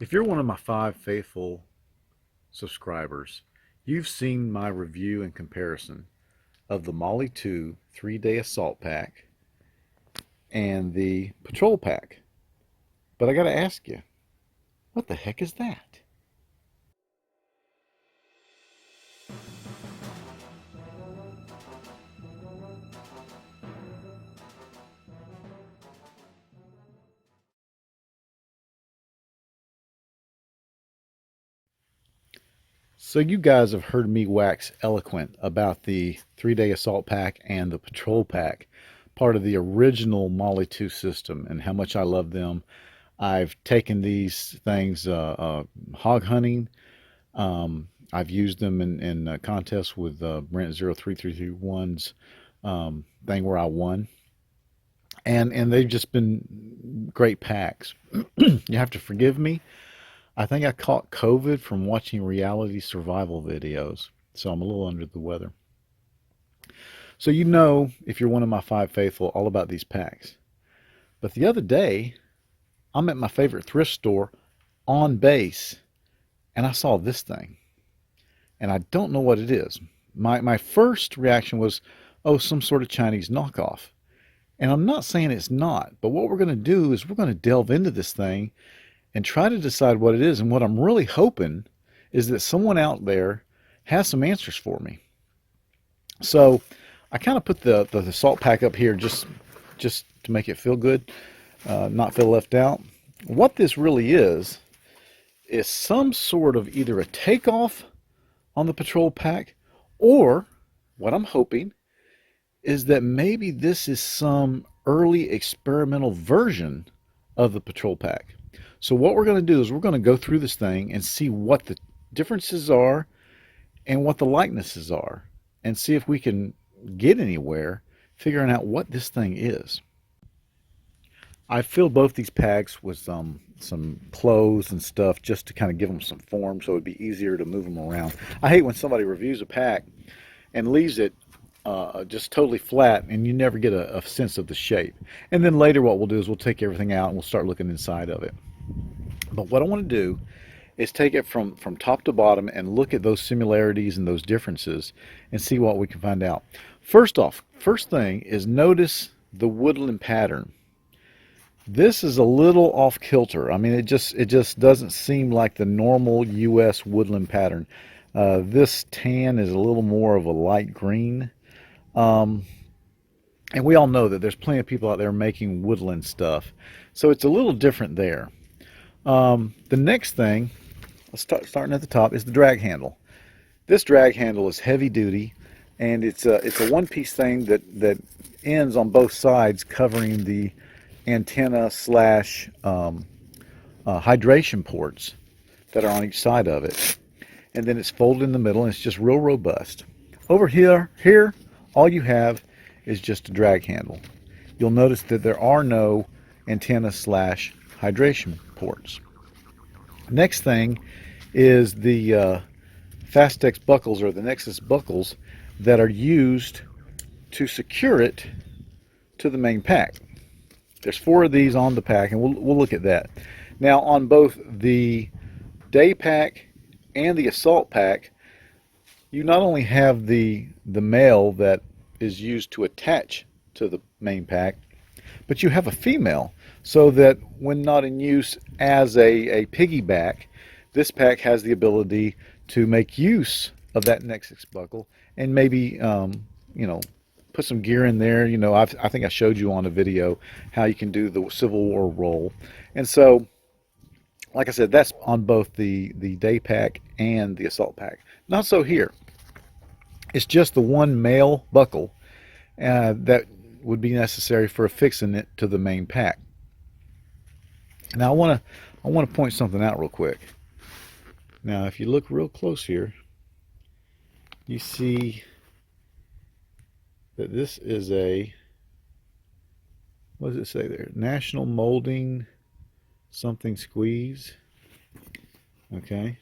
If you're one of my 5 faithful subscribers, you've seen my review and comparison of the MOLLE II 3-day assault pack and the patrol pack. But I got to ask you, what the heck is that? So you guys have heard me wax eloquent about the 3-day assault pack and the patrol pack, part of the original MOLLE II system, and how much I love them. I've taken these things hog hunting. I've used them in contests with Brent 03331's thing where I won. And they've just been great packs. You have to forgive me. I think I caught COVID from watching reality survival videos, so I'm a little under the weather. So you know, if you're one of my 5 faithful, all about these packs. But the other day, I'm at my favorite thrift store on base, and I saw this thing, and I don't know what it is. My first reaction was, oh, some sort of Chinese knockoff. And I'm not saying it's not, but what we're going to do is we're going to delve into this thing and try to decide what it is. And what I'm really hoping is that someone out there has some answers for me. So I kind of put the salt pack up here just to make it feel good, not feel left out. What this really is some sort of either a takeoff on the patrol pack, or what I'm hoping is that maybe this is some early experimental version of the patrol pack. So what we're going to do is we're going to go through this thing and see what the differences are and what the likenesses are, and see if we can get anywhere figuring out what this thing is. I filled both these packs with some clothes and stuff just to kind of give them some form so it would be easier to move them around. I hate when somebody reviews a pack and leaves it just totally flat and you never get a sense of the shape. And then later what we'll do is we'll take everything out and we'll start looking inside of it. But what I want to do is take it from top to bottom and look at those similarities and those differences and see what we can find out. First off, first thing is notice the woodland pattern. This is a little off kilter. I mean, it just doesn't seem like the normal U.S. woodland pattern. This tan is a little more of a light green. And we all know that there's plenty of people out there making woodland stuff. So it's a little different there. The next thing, starting at the top, is the drag handle. This drag handle is heavy duty, and it's a one-piece thing that ends on both sides, covering the antenna slash hydration ports that are on each side of it. And then it's folded in the middle, and it's just real robust. Over here, all you have is just a drag handle. You'll notice that there are no antenna slash hydration ports. Next thing is the Fastex buckles, or the Nexus buckles, that are used to secure it to the main pack. There's 4 of these on the pack, and we'll look at that. Now, on both the day pack and the assault pack, you not only have the male that is used to attach to the main pack, but you have a female, so that when not in use as a piggyback, this pack has the ability to make use of that Nexus buckle and maybe put some gear in there. I think I showed you on a video how you can do the Civil War roll. And so, like I said, that's on both the day pack and the assault pack. Not so here. It's just the one male buckle that would be necessary for affixing it to the main pack. Now I want to point something out real quick. Now, if you look real close here, you see that this is what does it say there? National Molding something squeeze. Okay.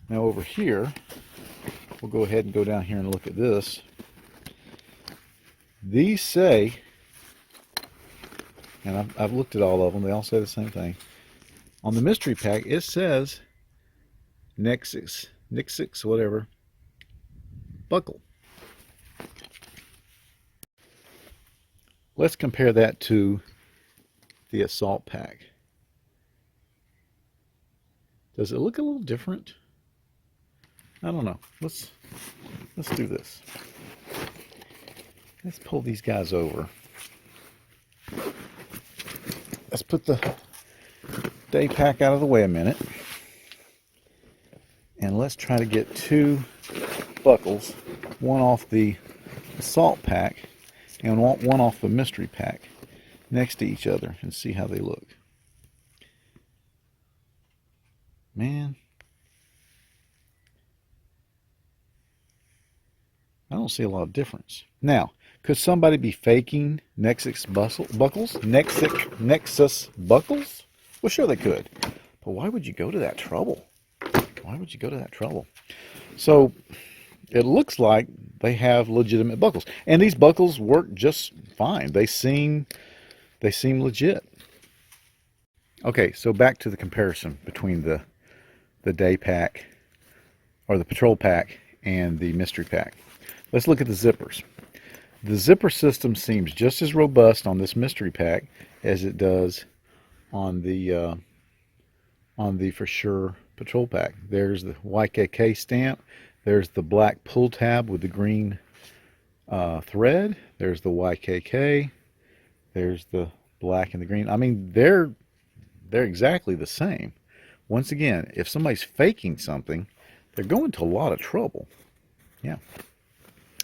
Now over here, we'll go ahead and go down here and look at this. These say, and I've looked at all of them, they all say the same thing, On the mystery pack, it says Nixix, whatever, buckle. Let's compare that to the assault pack. Does it look a little different? I don't know. Let's do this. Let's pull these guys over. Let's put the day pack out of the way a minute. And let's try to get two buckles, one off the assault pack and one off the mystery pack, next to each other and see how they look. Man, I don't see a lot of difference. Now, could somebody be faking Nexus buckles? Nexus buckles? Well, sure they could. But why would you go to that trouble? Why would you go to that trouble? So, it looks like they have legitimate buckles. And these buckles work just fine. They seem legit. Okay, so back to the comparison between the day pack, or the patrol pack, and the mystery pack. Let's look at the zippers. The zipper system seems just as robust on this mystery pack as it does on the for sure patrol pack. There's the YKK stamp. There's the black pull tab with the green thread. There's the YKK. There's the black and the green. I mean, they're exactly the same. Once again, if somebody's faking something, they're going to a lot of trouble. Yeah.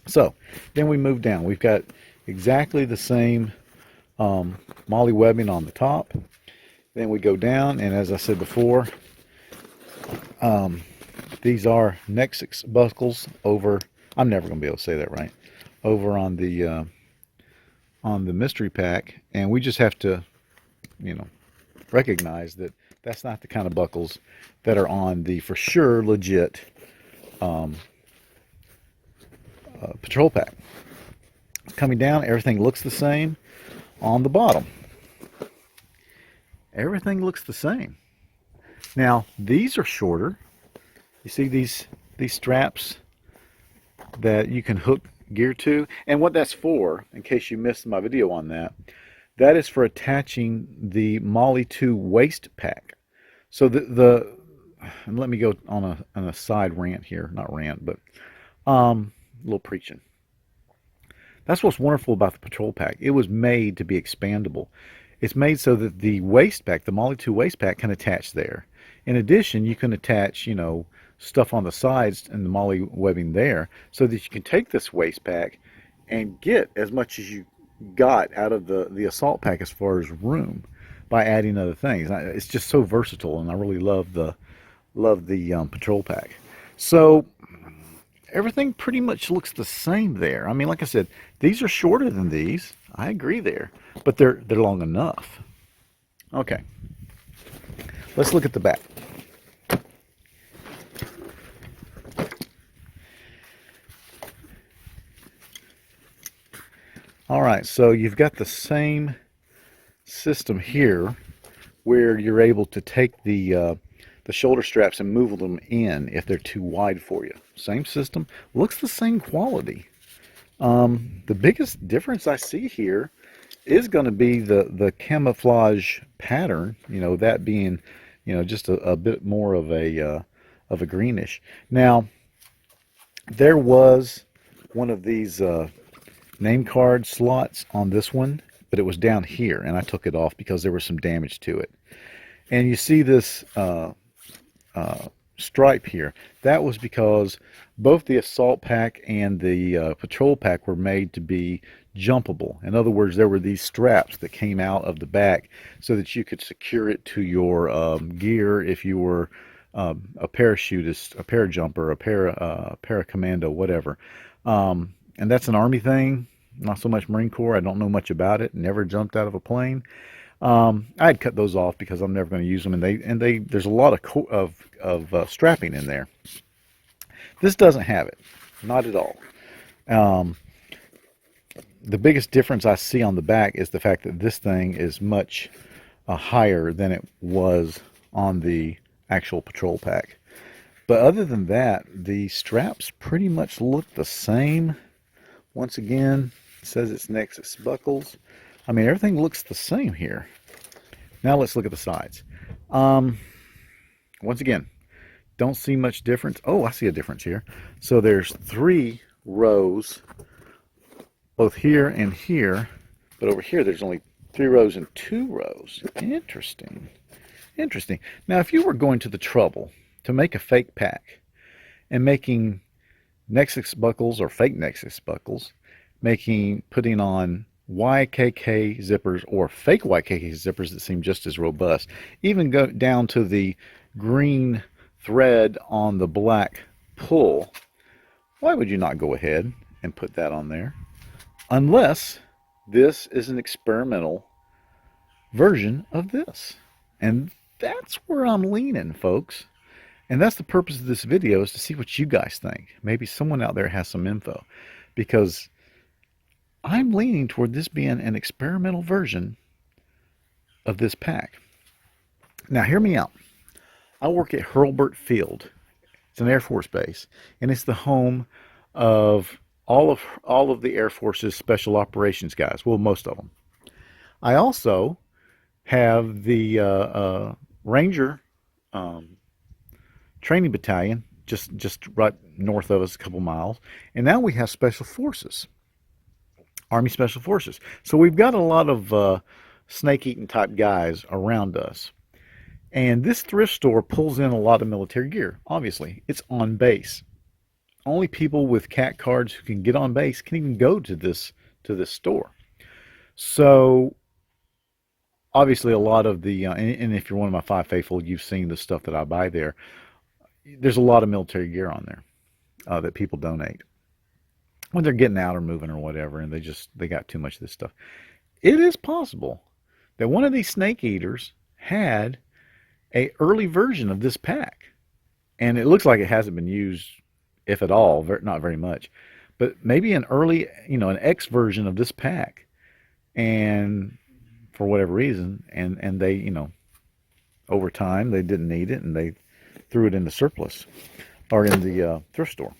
So, then we move down. We've got exactly the same MOLLE webbing on the top. Then we go down, and as I said before, these are Nexus buckles over, I'm never going to be able to say that right, over on the mystery pack. And we just have to, recognize that that's not the kind of buckles that are on the for sure legit patrol pack. Coming down, everything looks the same on the bottom. Everything looks the same. Now, these are shorter. You see these straps that you can hook gear to? And what that's for, in case you missed my video on that, that is for attaching the MOLLE II waist pack. So and let me go on a side rant here, not rant, but a little preaching. That's what's wonderful about the patrol pack. It was made to be expandable. It's made so that the waist pack, the MOLLE II waist pack, can attach there. In addition, you can attach, stuff on the sides and the MOLLE webbing there, so that you can take this waist pack and get as much as you got out of the assault pack as far as room by adding other things. It's just so versatile, and I really love the patrol pack. So everything pretty much looks the same there. I mean, like I said, these are shorter than these. I agree there, but they're long enough. Okay, let's look at the back. All right, so you've got the same system here where you're able to take the shoulder straps and move them in if they're too wide for you. Same system, looks the same quality. The biggest difference I see here is going to be the camouflage pattern, that being, just a bit more of a greenish. Now, there was one of these name card slots on this one, but it was down here, and I took it off because there was some damage to it. And you see this stripe here. That was because both the assault pack and the patrol pack were made to be jumpable. In other words, there were these straps that came out of the back so that you could secure it to your gear if you were a parachutist, a parajumper, a paracommando, whatever. And that's an Army thing, not so much Marine Corps. I don't know much about it. Never jumped out of a plane. I'd cut those off because I'm never going to use them, and there's a lot of strapping in there. This doesn't have it, not at all. The biggest difference I see on the back is the fact that this thing is much higher than it was on the actual patrol pack. But other than that, the straps pretty much look the same. Once again, it says it's Nexus buckles. I mean, everything looks the same here. Now let's look at the sides. Once again, don't see much difference. Oh, I see a difference here. So there's 3 rows, both here and here. But over here, there's only 3 rows and 2 rows. Interesting. Interesting. Now, if you were going to the trouble to make a fake pack and making Nexus buckles or fake Nexus buckles, putting on YKK zippers or fake YKK zippers that seem just as robust, even go down to the green thread on the black pull, why would you not go ahead and put that on there? Unless this is an experimental version of this. And that's where I'm leaning, folks. And that's the purpose of this video, is to see what you guys think. Maybe someone out there has some info. Because I'm leaning toward this being an experimental version of this pack. Now, hear me out. I work at Hurlburt Field. It's an Air Force base. And it's the home of all of the Air Force's special operations guys. Well, most of them. I also have the Ranger training battalion just right north of us, a couple miles. And now we have Special Forces, Army Special Forces. So we've got a lot of snake-eating type guys around us. And this thrift store pulls in a lot of military gear. Obviously, it's on base. Only people with CAT cards who can get on base can even go to this store. So obviously, a lot of the and if you're one of my 5 faithful, you've seen the stuff that I buy there. There's a lot of military gear on there that people donate when they're getting out or moving or whatever, and they got too much of this stuff. It is possible that one of these snake eaters had a early version of this pack, and it looks like it hasn't been used, if at all, not very much, but maybe an early, an X version of this pack, and for whatever reason, and they, over time they didn't need it and they threw it in the surplus or in the thrift store.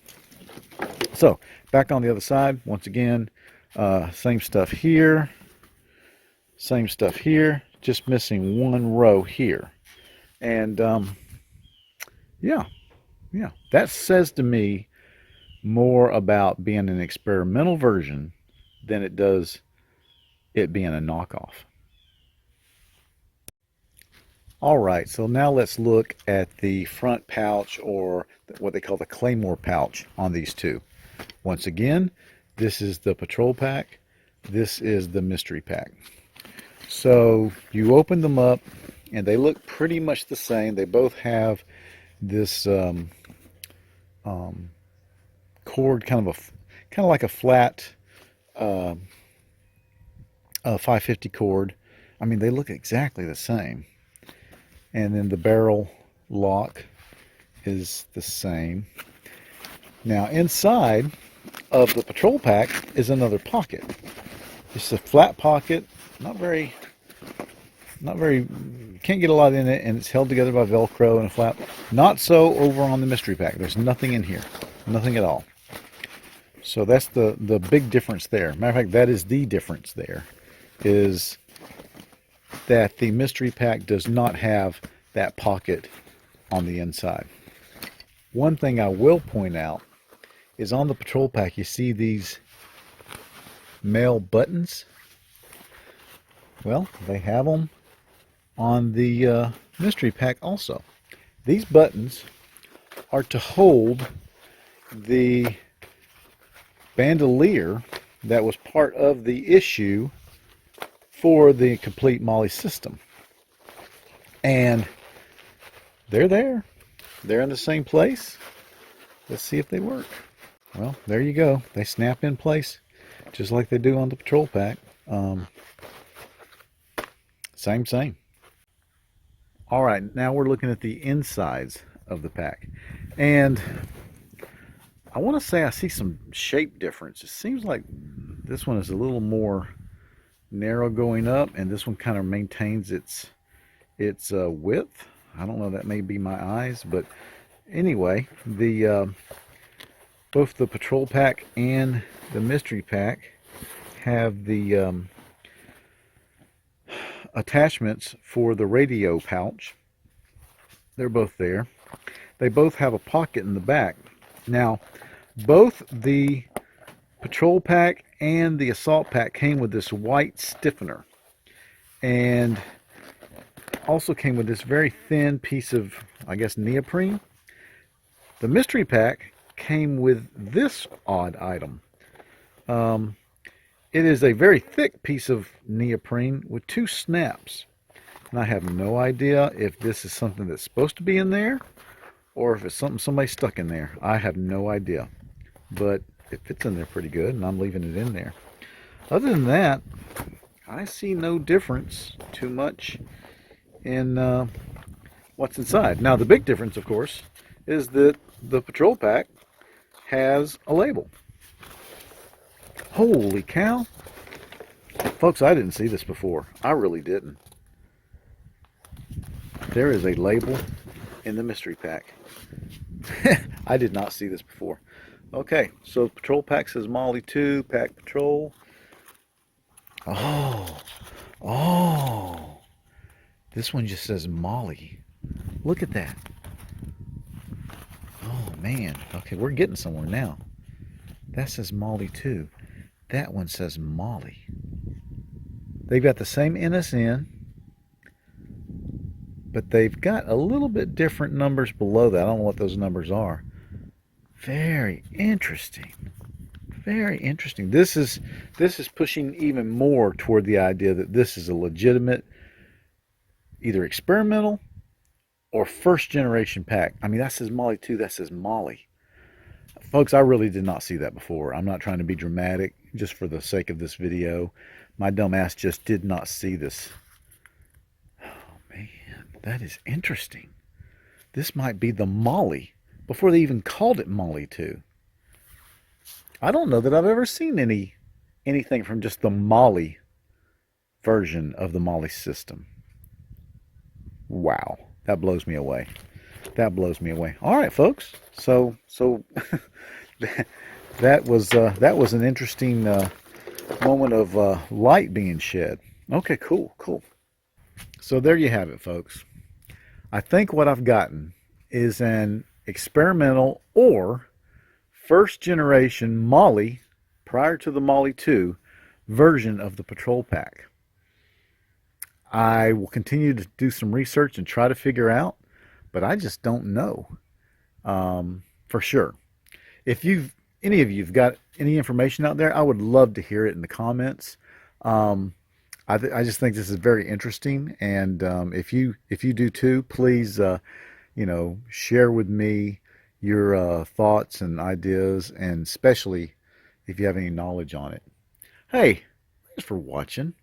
So back on the other side, once again, same stuff here, just missing 1 row here. And yeah, that says to me more about being an experimental version than it does it being a knockoff. All right, so now let's look at the front pouch, or what they call the Claymore pouch, on these two. Once again, this is the patrol pack. This is the mystery pack. So you open them up, and they look pretty much the same. They both have this cord, kind of like a flat 550 cord. I mean, they look exactly the same. And then the barrel lock is the same. Now, inside of the patrol pack is another pocket. It's a flat pocket, not very, can't get a lot in it, and it's held together by Velcro and a flap. Not so over on the mystery pack. There's nothing in here, nothing at all. So that's the big difference there. Matter of fact, that is the difference there, is that the mystery pack does not have that pocket on the inside. One thing I will point out is on the patrol pack, you see these male buttons. Well, they have them on the mystery pack also. These buttons are to hold the bandolier that was part of the issue for the complete MOLLE system. And they're there. They're in the same place. Let's see if they work. Well, there you go. They snap in place just like they do on the patrol pack. Same. All right, now we're looking at the insides of the pack. And I want to say I see some shape difference. It seems like this one is a little more narrow going up, and this one kind of maintains its width. I don't know, that may be my eyes, but anyway, the both the patrol pack and the mystery pack have the attachments for the radio pouch. They're both there. They both have a pocket in the back. Now, both the patrol pack and the assault pack came with this white stiffener, and also came with this very thin piece of, I guess, neoprene. The mystery pack came with this odd item. It is a very thick piece of neoprene with 2 snaps. And I have no idea if this is something that's supposed to be in there or if it's something somebody stuck in there. I have no idea. But it fits in there pretty good, and I'm leaving it in there. Other than that, I see no difference too much in what's inside. Now, the big difference, of course, is that the patrol pack has a label. Holy cow! Folks, I didn't see this before. I really didn't. There is a label in the mystery pack. I did not see this before. Okay, so patrol pack says MOLLE II, pack patrol. Oh, this one just says MOLLE. Look at that. Oh man, okay, we're getting somewhere now. That says MOLLE II. That one says MOLLE. They've got the same NSN, but they've got a little bit different numbers below that. I don't know what those numbers are. Very interesting. Very interesting. This is pushing even more toward the idea that this is a legitimate, either experimental or first generation pack. I mean, that says MOLLE II, that says MOLLE. Folks, I really did not see that before. I'm not trying to be dramatic, just for the sake of this video. My dumb ass just did not see this. Oh man, that is interesting. This might be the MOLLE before they even called it MOLLE II. I don't know that I've ever seen anything from just the MOLLE version of the MOLLE system. Wow, that blows me away. That blows me away. All right, folks. So that was an interesting moment of light being shed. Okay, cool. So there you have it, folks. I think what I've gotten is an experimental or first generation MOLLE, prior to the MOLLE II, version of the patrol pack. I will continue to do some research and try to figure out, but I just don't know for sure. If any of you've got any information out there, I would love to hear it in the comments. I just think this is very interesting, and if you do too, please share with me your thoughts and ideas, and especially if you have any knowledge on it. Hey, thanks for watching.